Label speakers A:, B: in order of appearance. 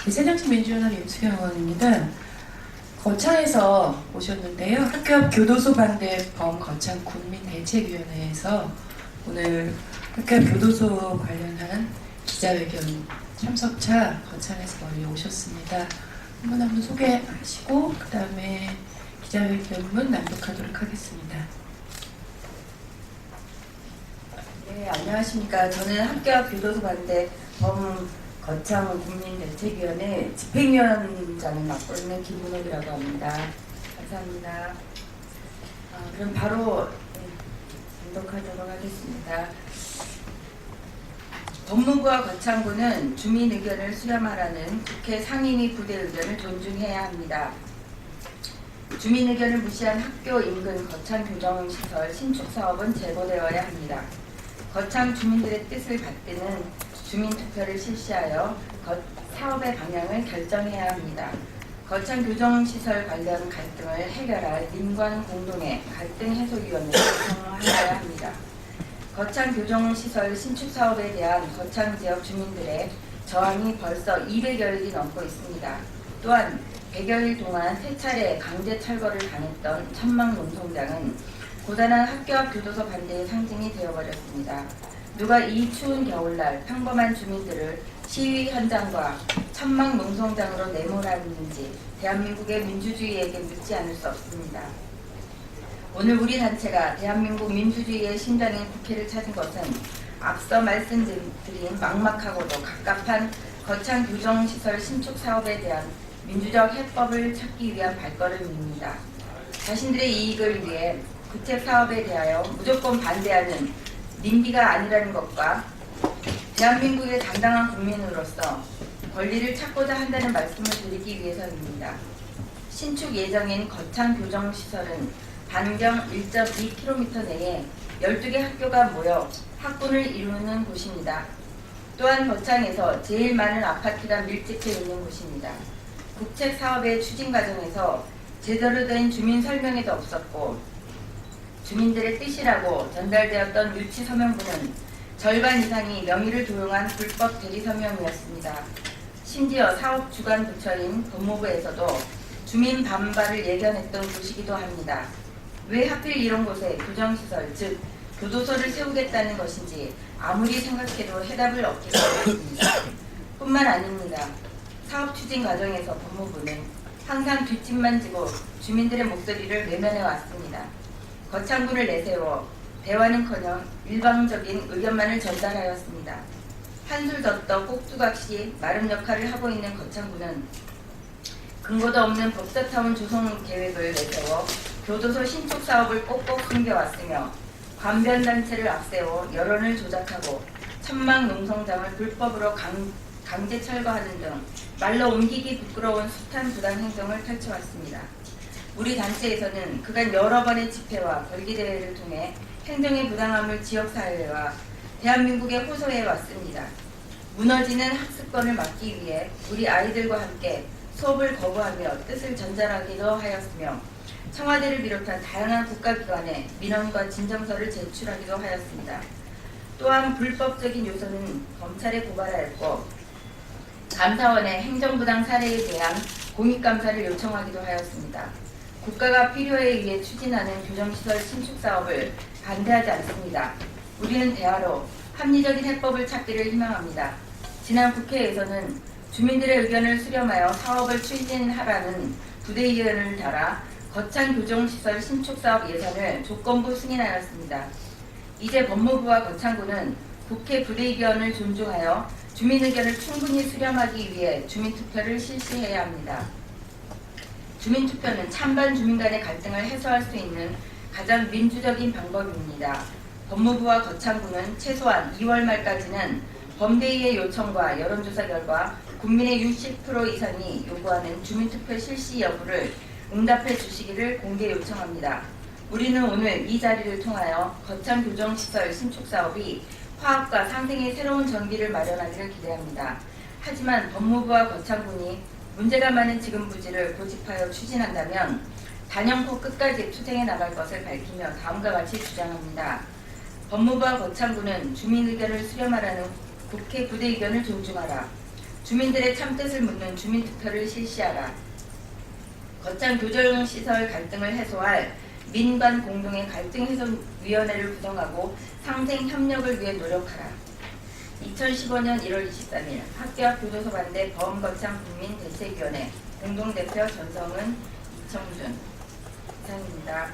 A: 새정치민주연합 임수경 의원입니다. 거창에서 오셨는데요. 학교 앞 교도소 반대범 거창 국민대책위원회에서 오늘 학교 앞 교도소 관련한 기자회견 참석차 거창에서 멀리 오셨습니다. 한번 소개하시고 그 다음에 기자회견문 낭독하도록 하겠습니다.
B: 네, 안녕하십니까. 저는 학교 앞 교도소 반대 범 거창 국민대책위원회 집행위원장을 맡고 있는 김문옥이라고 합니다. 감사합니다. 그럼 바로 낭독하도록 하겠습니다. 법무부와 거창구는 주민 의견을 수렴하라는 국회 상임위 부대 의견을 존중해야 합니다. 주민 의견을 무시한 학교 인근 거창 교정시설 신축 사업은 재고되어야 합니다. 거창 주민들의 뜻을 받드는 주민투표를 실시하여 사업의 방향을 결정해야 합니다. 거창 교정시설 관련 갈등을 해결할 민관 공동의 갈등해소위원회를 구성하여야 합니다. 거창 교정시설 신축 사업에 대한 거창 지역 주민들의 저항이 벌써 200여일이 넘고 있습니다. 또한 100여일 동안 3차례 강제 철거를 당했던 천막농성장은 고단한 학교 앞 교도소 반대의 상징이 되어버렸습니다. 누가 이 추운 겨울날 평범한 주민들을 시위 현장과 천막 농성장으로 내몰았는지 대한민국의 민주주의에게 묻지 않을 수 없습니다. 오늘 우리 단체가 대한민국 민주주의의 심장인 국회를 찾은 것은 앞서 말씀드린 막막하고도 갑갑한 거창 교정시설 신축 사업에 대한 민주적 해법을 찾기 위한 발걸음입니다. 자신들의 이익을 위해 구책 사업에 대하여 무조건 반대하는 님비가 아니라는 것과 대한민국의 당당한 국민으로서 권리를 찾고자 한다는 말씀을 드리기 위해서입니다. 신축 예정인 거창 교정시설은 반경 1.2km 내에 12개 학교가 모여 학군을 이루는 곳입니다. 또한 거창에서 제일 많은 아파트가 밀집해 있는 곳입니다. 국책 사업의 추진 과정에서 제대로 된 주민 설명회도 없었고 주민들의 뜻이라고 전달되었던 유치 서명문은 절반 이상이 명의를 도용한 불법 대리 서명이었습니다. 심지어 사업 주관 부처인 법무부에서도 주민 반발을 예견했던 곳이기도 합니다. 왜 하필 이런 곳에 교정시설, 즉 교도소를 세우겠다는 것인지 아무리 생각해도 해답을 얻기가 어렵습니다. 뿐만 아닙니다. 사업 추진 과정에서 법무부는 항상 뒷짐만 지고 주민들의 목소리를 외면해 왔습니다. 거창군을 내세워 대화는커녕 일방적인 의견만을 전달하였습니다. 한술 더 꼭두각시 마름 역할을 하고 있는 거창군은 근거도 없는 법사타운 조성 계획을 내세워 교도소 신축 사업을 꼭꼭 숨겨왔으며 관변단체를 앞세워 여론을 조작하고 천막 농성장을 불법으로 강제 철거하는 등 말로 옮기기 부끄러운 숱한 부당 행정을 펼쳐왔습니다. 우리 단체에서는 그간 여러 번의 집회와 벌기대회를 통해 행정의 부당함을 지역사회와 대한민국에 호소해 왔습니다. 무너지는 학습권을 막기 위해 우리 아이들과 함께 수업을 거부하며 뜻을 전달하기도 하였으며 청와대를 비롯한 다양한 국가기관에 민원과 진정서를 제출하기도 하였습니다. 또한 불법적인 요소는 검찰에 고발하였고 감사원에 행정부당 사례에 대한 공익감사를 요청하기도 하였습니다. 국가가 필요에 의해 추진하는 교정시설 신축 사업을 반대하지 않습니다. 우리는 대화로 합리적인 해법을 찾기를 희망합니다. 지난 국회에서는 주민들의 의견을 수렴하여 사업을 추진하라는 부대의원을 달아 거창 교정시설 신축 사업 예산을 조건부 승인하였습니다. 이제 법무부와 거창구는 국회 부대의견을 존중하여 주민 의견을 충분히 수렴하기 위해 주민투표를 실시해야 합니다. 주민투표는 찬반 주민 간의 갈등을 해소할 수 있는 가장 민주적인 방법입니다. 법무부와 거창구는 최소한 2월 말까지는 범대위의 요청과 여론조사 결과 국민의 60% 이상이 요구하는 주민투표 실시 여부를 응답해 주시기를 공개 요청합니다. 우리는 오늘 이 자리를 통하여 거창 교정시설 신축 사업이 화합과 상생의 새로운 전기를 마련하기를 기대합니다. 하지만 법무부와 거창군이 문제가 많은 지금 부지를 고집하여 추진한다면 단연코 끝까지 투쟁해 나갈 것을 밝히며 다음과 같이 주장합니다. 법무부와 거창구는 주민 의견을 수렴하라는 국회 부대 의견을 존중하라. 주민들의 참뜻을 묻는 주민투표를 실시하라. 거창 교정시설 갈등을 해소할 민관 공동의 갈등 해소위원회를 구성하고 상생 협력을 위해 노력하라. 2015년 1월 23일 학교 앞 교도소 반대 범거창 국민대책위원회 공동대표 전성은 이청준 이상입니다.